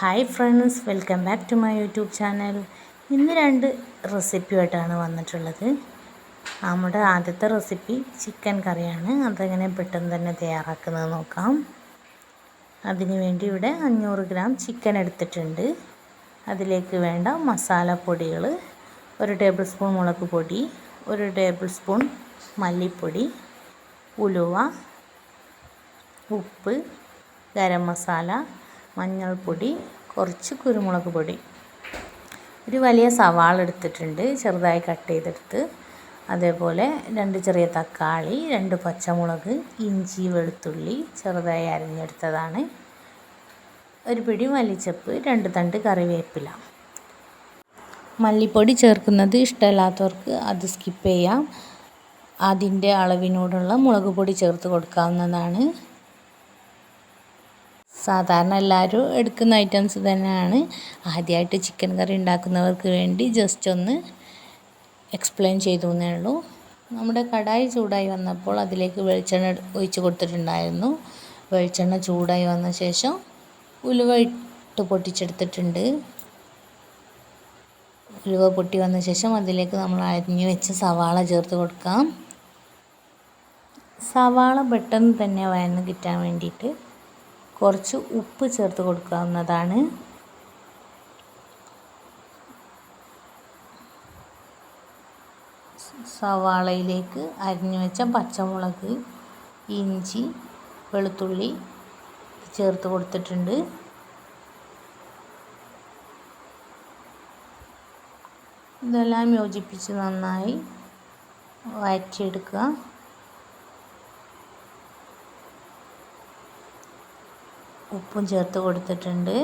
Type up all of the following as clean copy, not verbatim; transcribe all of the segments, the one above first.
Hi friends, welcome back to my YouTube channel. ഇന്ന് 2 റെസിപ്പിയായിട്ടാണ് വന്നിട്ടുള്ളത്. നമ്മുടെ ആദ്യത്തെ റെസിപ്പി ചിക്കൻ കറിയാണ്. അതെങ്ങനെ പെട്ടെന്ന് തന്നെ തയ്യാറാക്കുന്നത് നോക്കാം. അതിനു വേണ്ടി ഇവിടെ 500 ഗ്രാം ചിക്കൻ എടുത്തിട്ടുണ്ട്. അതിലേക്ക് വേണ്ട മസാലപ്പൊടികൾ: 1 ടേബിൾ സ്പൂൺ മുളക് പൊടി, 1 ടേബിൾ സ്പൂൺ മല്ലിപ്പൊടി, ഉലുവ, ഉപ്പ്, ഗരം മസാല, മഞ്ഞൾപ്പൊടി, കുറച്ച് കുരുമുളക് പൊടി. ഒരു വലിയ സവാള എടുത്തിട്ടുണ്ട്, ചെറുതായി കട്ട് ചെയ്തെടുത്ത്. അതേപോലെ 2 ചെറിയ തക്കാളി, 2 പച്ചമുളക്, ഇഞ്ചി വെളുത്തുള്ളി ചെറുതായി അരിഞ്ഞെടുത്തതാണ്. ഒരു പിടി മല്ലിച്ചപ്പ്, 2 തണ്ട് കറിവേപ്പില. മല്ലിപ്പൊടി ചേർക്കുന്നത് ഇഷ്ടമില്ലാത്തവർക്ക് അത് സ്കിപ്പ് ചെയ്യാം. അതിൻ്റെ അളവിനോടുള്ള മുളക് പൊടി ചേർത്ത് കൊടുക്കാവുന്നതാണ്. സാധാരണ എല്ലാവരും എടുക്കുന്ന ഐറ്റംസ് തന്നെയാണ്. ആദ്യമായിട്ട് ചിക്കൻ കറി ഉണ്ടാക്കുന്നവർക്ക് വേണ്ടി ജസ്റ്റ് ഒന്ന് എക്സ്പ്ലെയിൻ ചെയ്തു എന്നേ ഉള്ളൂ. നമ്മുടെ കടായി ചൂടായി വന്നപ്പോൾ അതിലേക്ക് വെളിച്ചെണ്ണ ഒഴിച്ച് കൊടുത്തിട്ടുണ്ടായിരുന്നു. വെളിച്ചെണ്ണ ചൂടായി വന്ന ശേഷം ഉലുവ ഇട്ട് പൊട്ടിച്ചെടുത്തിട്ടുണ്ട്. ഉലുവ പൊട്ടി വന്ന ശേഷം അതിലേക്ക് നമ്മൾ അരിഞ്ഞു വെച്ച സവാള ചേർത്ത് കൊടുക്കാം. സവാള പെട്ടെന്ന് തന്നെ വഴന്ന് കിട്ടാൻ വേണ്ടിയിട്ട് കുറച്ച് ഉപ്പ് ചേർത്ത് കൊടുക്കാവുന്നതാണ്. സവാളയിലേക്ക് അരിഞ്ഞു വെച്ച പച്ചമുളക്, ഇഞ്ചി, വെളുത്തുള്ളി ചേർത്ത് കൊടുത്തിട്ടുണ്ട്. ഇതെല്ലാം യോജിപ്പിച്ച് നന്നായി വഴറ്റിയെടുക്കുക. ഉപ്പും ചേർത്ത് കൊടുത്തിട്ടുണ്ട്.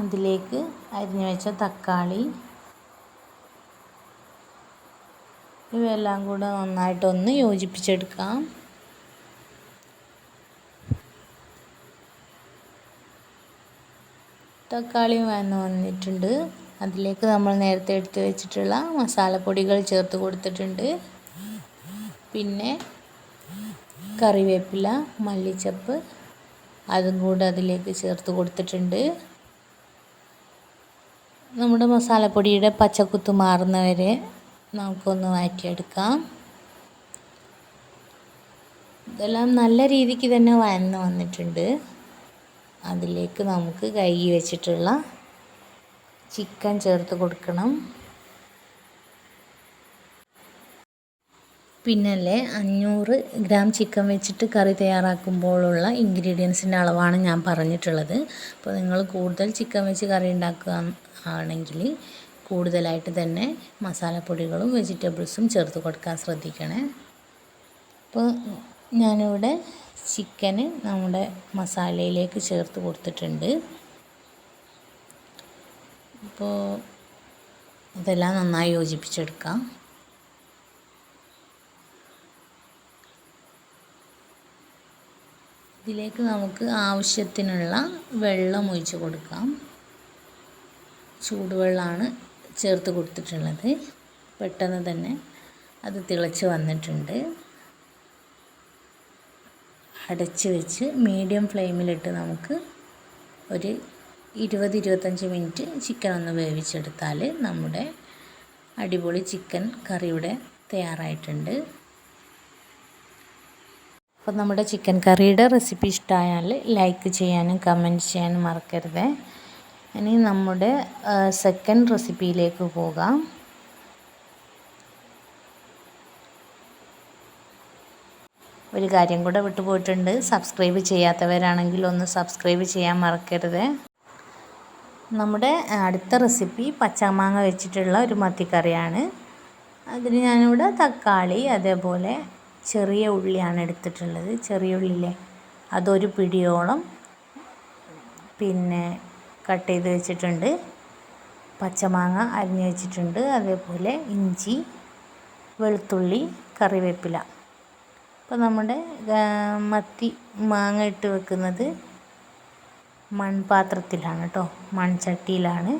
അതിലേക്ക് അരിഞ്ഞു വെച്ച തക്കാളി, ഇവയെല്ലാം കൂടെ നന്നായിട്ടൊന്ന് യോജിപ്പിച്ചെടുക്കാം. തക്കാളി വഴന്ന് വന്നിട്ടുണ്ട്. അതിലേക്ക് നമ്മൾ നേരത്തെ എടുത്ത് വെച്ചിട്ടുള്ള മസാലപ്പൊടികൾ ചേർത്ത് കൊടുത്തിട്ടുണ്ട്. പിന്നെ കറിവേപ്പില, മല്ലിച്ചപ്പ് അതും കൂടെ അതിലേക്ക് ചേർത്ത് കൊടുത്തിട്ടുണ്ട്. നമ്മുടെ മസാലപ്പൊടിയുടെ പച്ചക്കുത്ത് മാറുന്നവരെ നമുക്കൊന്ന് വഴറ്റിയെടുക്കാം. ഇതെല്ലാം നല്ല രീതിക്ക് തന്നെ വഴന്ന് വന്നിട്ടുണ്ട്. അതിലേക്ക് നമുക്ക് കഴുകി വെച്ചിട്ടുള്ള ചിക്കൻ ചേർത്ത് കൊടുക്കണം. പിന്നല്ലേ 500 ഗ്രാം ചിക്കൻ വെച്ചിട്ട് കറി തയ്യാറാക്കുമ്പോഴുള്ള ഇൻഗ്രീഡിയൻസിൻ്റെ അളവാണ് ഞാൻ പറഞ്ഞിട്ടുള്ളത്. അപ്പോൾ നിങ്ങൾ കൂടുതൽ ചിക്കൻ വെച്ച് കറി ഉണ്ടാക്കുക ആണെങ്കിൽ കൂടുതലായിട്ട് തന്നെ മസാലപ്പൊടികളും വെജിറ്റബിൾസും ചേർത്ത് കൊടുക്കാൻ ശ്രദ്ധിക്കണേ. അപ്പോൾ ഞാനിവിടെ ചിക്കന് നമ്മുടെ മസാലയിലേക്ക് ചേർത്ത് കൊടുത്തിട്ടുണ്ട്. അപ്പോൾ ഇതെല്ലാം നന്നായി യോജിപ്പിച്ചെടുക്കാം. ഇതിലേക്ക് നമുക്ക് ആവശ്യത്തിനുള്ള വെള്ളം ഒഴിച്ച് കൊടുക്കാം. ചൂടുവെള്ളമാണ് ചേർത്ത് കൊടുത്തിട്ടുള്ളത്. പെട്ടെന്ന് തന്നെ അത് തിളച്ച് വന്നിട്ടുണ്ട്. അടച്ച് വെച്ച് മീഡിയം ഫ്ലെയിമിലിട്ട് നമുക്ക് ഒരു 20-25 മിനിറ്റ് ചിക്കൻ ഒന്ന് വേവിച്ചെടുത്താൽ നമ്മുടെ അടിപൊളി ചിക്കൻ കറി ഇവിടെ തയ്യാറായിട്ടുണ്ട്. അപ്പോൾ നമ്മുടെ ചിക്കൻ കറിയുടെ റെസിപ്പി ഇഷ്ടമായാൽ ലൈക്ക് ചെയ്യാനും കമൻറ്റ് ചെയ്യാനും മറക്കരുത്. ഇനി നമ്മുടെ സെക്കൻഡ് റെസിപ്പിയിലേക്ക് പോകാം. ഒരു കാര്യം കൂടെ വിട്ടുപോയിട്ടുണ്ട്. സബ്സ്ക്രൈബ് ചെയ്യാത്തവരാണെങ്കിൽ ഒന്ന് സബ്സ്ക്രൈബ് ചെയ്യാൻ മറക്കരുത്. നമ്മുടെ അടുത്ത റെസിപ്പി പച്ചമാങ്ങ വെച്ചിട്ടുള്ള ഒരു മത്തിക്കറിയാണ്. അതിന് ഞാനിവിടെ തക്കാളി, അതേപോലെ ചെറിയ ഉള്ളിയാണ് എടുത്തിട്ടുള്ളത്. ചെറിയ ഉള്ളിയിലെ അതൊരു പിടിയോളം പിന്നെ കട്ട് ചെയ്ത് വെച്ചിട്ടുണ്ട്. പച്ചമാങ്ങ അരിഞ്ഞ് വെച്ചിട്ടുണ്ട്. അതേപോലെ ഇഞ്ചി, വെളുത്തുള്ളി, കറിവേപ്പില. അപ്പോൾ നമ്മുടെ മത്തി മാങ്ങ ഇട്ട് വെക്കുന്നത് മൺപാത്രത്തിലാണ് കേട്ടോ, മൺചട്ടിയിലാണ്.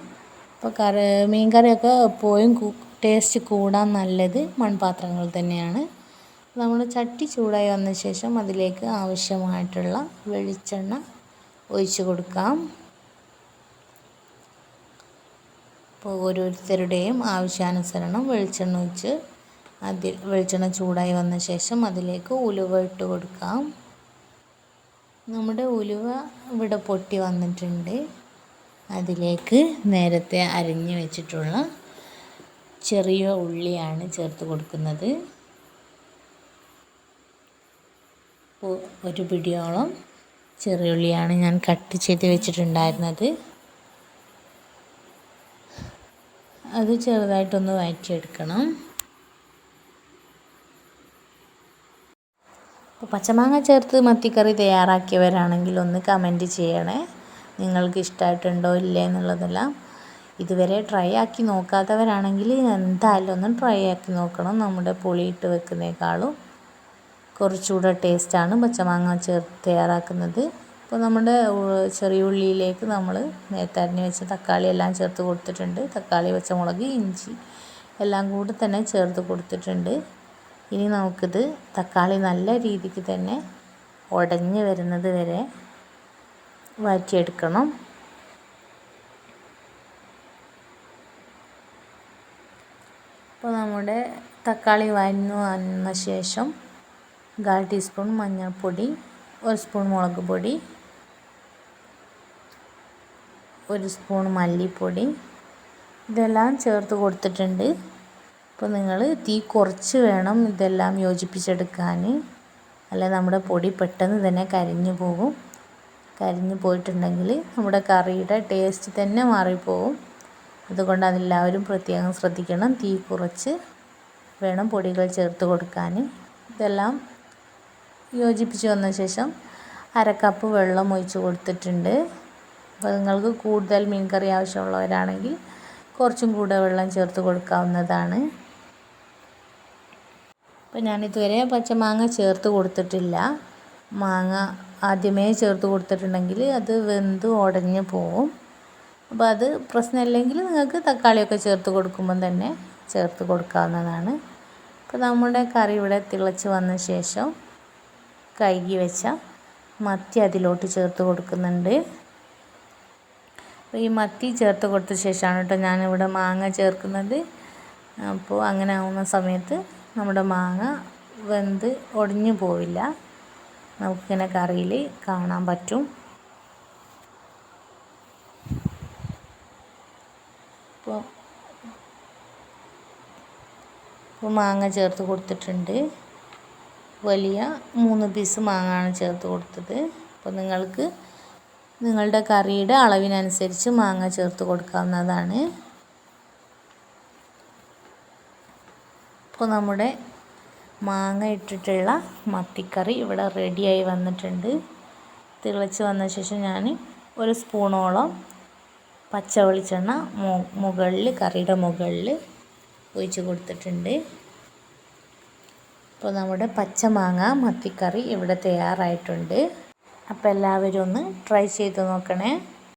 അപ്പോൾ മീൻ കറിയൊക്കെ എപ്പോഴും ടേസ്റ്റ് കൂടാൻ നല്ലത് മൺപാത്രങ്ങൾ തന്നെയാണ്. നമ്മൾ ചട്ടി ചൂടായി വന്ന ശേഷം അതിലേക്ക് ആവശ്യമായിട്ടുള്ള വെളിച്ചെണ്ണ ഒഴിച്ച് കൊടുക്കാം. അപ്പോൾ ഓരോരുത്തരുടെയും ആവശ്യാനുസരണം വെളിച്ചെണ്ണ ഒഴിച്ച് വെളിച്ചെണ്ണ ചൂടായി വന്ന ശേഷം അതിലേക്ക് ഉലുവ ഇട്ട് കൊടുക്കാം. നമ്മുടെ ഉലുവ ഇവിടെ പൊട്ടി വന്നിട്ടുണ്ട്. അതിലേക്ക് നേരത്തെ അരിഞ്ഞു വെച്ചിട്ടുള്ള ചെറിയ ഉള്ളിയാണ് ചേർത്ത് കൊടുക്കുന്നത്. അപ്പോൾ ഒരു പിടിയോളം ചെറിയ ഉള്ളിയാണ് ഞാൻ കട്ട് ചെയ്ത് വെച്ചിട്ടുണ്ടായിരുന്നത്. അത് ചെറുതായിട്ടൊന്ന് വഴറ്റിയെടുക്കണം. അപ്പോൾ പച്ചമാങ്ങ ചേർത്ത് മത്തിക്കറി തയ്യാറാക്കിയവരാണെങ്കിൽ ഒന്ന് കമൻറ്റ് ചെയ്യണേ, നിങ്ങൾക്ക് ഇഷ്ടമായിട്ടുണ്ടോ ഇല്ലേ എന്നുള്ളതെല്ലാം. ഇതുവരെ ട്രൈ ആക്കി നോക്കാത്തവരാണെങ്കിൽ എന്തായാലും ഒന്ന് ട്രൈ ആക്കി നോക്കണം. നമ്മുടെ പുളിയിട്ട് വെക്കുന്നേക്കാളും കുറച്ചുകൂടെ ടേസ്റ്റാണ് പച്ചമാങ്ങ ചേർത്ത് തയ്യാറാക്കുന്നത്. അപ്പോൾ നമ്മുടെ ചെറിയ ഉള്ളിയിലേക്ക് നമ്മൾ നേരത്തെ അരിഞ്ഞ് വെച്ച തക്കാളി എല്ലാം ചേർത്ത് കൊടുത്തിട്ടുണ്ട്. തക്കാളി, പച്ചമുളക്, ഇഞ്ചി എല്ലാം കൂടി തന്നെ ചേർത്ത് കൊടുത്തിട്ടുണ്ട്. ഇനി നമുക്കിത് തക്കാളി നല്ല രീതിക്ക് തന്നെ ഉടഞ്ഞ് വരുന്നത് വരെ വഴറ്റിയെടുക്കണം. അപ്പോൾ നമ്മുടെ തക്കാളി വഴന്നു വന്ന ശേഷം 1/4 ടീസ്പൂൺ മഞ്ഞൾപ്പൊടി, 1 സ്പൂൺ മുളക് പൊടി, 1 സ്പൂൺ മല്ലിപ്പൊടി ഇതെല്ലാം ചേർത്ത് കൊടുത്തിട്ടുണ്ട്. അപ്പോൾ നിങ്ങൾ തീ കുറച്ച് വേണം ഇതെല്ലാം യോജിപ്പിച്ചെടുക്കാൻ, അല്ല നമ്മുടെ പൊടി പെട്ടെന്ന് തന്നെ കരിഞ്ഞു പോകും. കരിഞ്ഞു പോയിട്ടുണ്ടെങ്കിൽ നമ്മുടെ കറിയുടെ ടേസ്റ്റ് തന്നെ മാറിപ്പോകും. അതുകൊണ്ട് അതെല്ലാവരും പ്രത്യേകം ശ്രദ്ധിക്കണം. തീ കുറച്ച് വേണം പൊടികൾ ചേർത്ത് കൊടുക്കാൻ. ഇതെല്ലാം യോജിപ്പിച്ച് വന്ന ശേഷം 1/2 കപ്പ് വെള്ളം ഒഴിച്ച് കൊടുത്തിട്ടുണ്ട്. അപ്പോൾ നിങ്ങൾക്ക് കൂടുതൽ മീൻകറി ആവശ്യമുള്ളവരാണെങ്കിൽ കുറച്ചും കൂടെ വെള്ളം ചേർത്ത് കൊടുക്കാവുന്നതാണ്. അപ്പോൾ ഞാനിതുവരെ പച്ചമാങ്ങ ചേർത്ത് കൊടുത്തിട്ടില്ല. മാങ്ങ ആദ്യമേ ചേർത്ത് കൊടുത്തിട്ടുണ്ടെങ്കിൽ അത് വെന്ത് ഉടഞ്ഞ് പോവും. അപ്പോൾ അത് പ്രശ്നമില്ലെങ്കിൽ നിങ്ങൾക്ക് തക്കാളിയൊക്കെ ചേർത്ത് കൊടുക്കുമ്പം തന്നെ ചേർത്ത് കൊടുക്കാവുന്നതാണ്. അപ്പോൾ നമ്മുടെ കറി ഇവിടെ തിളച്ച് വന്ന ശേഷം കഴുകി വെച്ച മത്തി അതിലോട്ട് ചേർത്ത് കൊടുക്കുന്നുണ്ട്. അപ്പോൾ ഈ മത്തി ചേർത്ത് കൊടുത്ത ശേഷമാണ് കേട്ടോ ഞാനിവിടെ മാങ്ങ ചേർക്കുന്നത്. അപ്പോൾ അങ്ങനെ ആവുന്ന സമയത്ത് നമ്മുടെ മാങ്ങ വെന്ത് ഒടിഞ്ഞു പോവില്ല, നമുക്കിങ്ങനെ കറിയിൽ കാണാൻ പറ്റും. ഇപ്പോൾ മാങ്ങ ചേർത്ത് കൊടുത്തിട്ടുണ്ട്. വലിയ 3 പീസ് മാങ്ങയാണ് ചേർത്ത് കൊടുത്തത്. അപ്പോൾ നിങ്ങൾക്ക് നിങ്ങളുടെ കറിയുടെ അളവിനനുസരിച്ച് മാങ്ങ ചേർത്ത് കൊടുക്കാവുന്നതാണ്. അപ്പോൾ നമ്മുടെ മാങ്ങ ഇട്ടിട്ടുള്ള മത്തിക്കറി ഇവിടെ റെഡിയായി വന്നിട്ടുണ്ട്. തിളച്ച് വന്ന ശേഷം ഞാൻ 1 സ്പൂണോളം പച്ച വെളിച്ചെണ്ണ മുകളിൽ കറിയുടെ മുകളിൽ ഒഴിച്ച് കൊടുത്തിട്ടുണ്ട്. അപ്പോൾ നമ്മുടെ പച്ചമാങ്ങ മത്തിക്കറി ഇവിടെ തയ്യാറായിട്ടുണ്ട്. അപ്പോൾ എല്ലാവരും ഒന്ന് ട്രൈ ചെയ്ത് നോക്കണേ.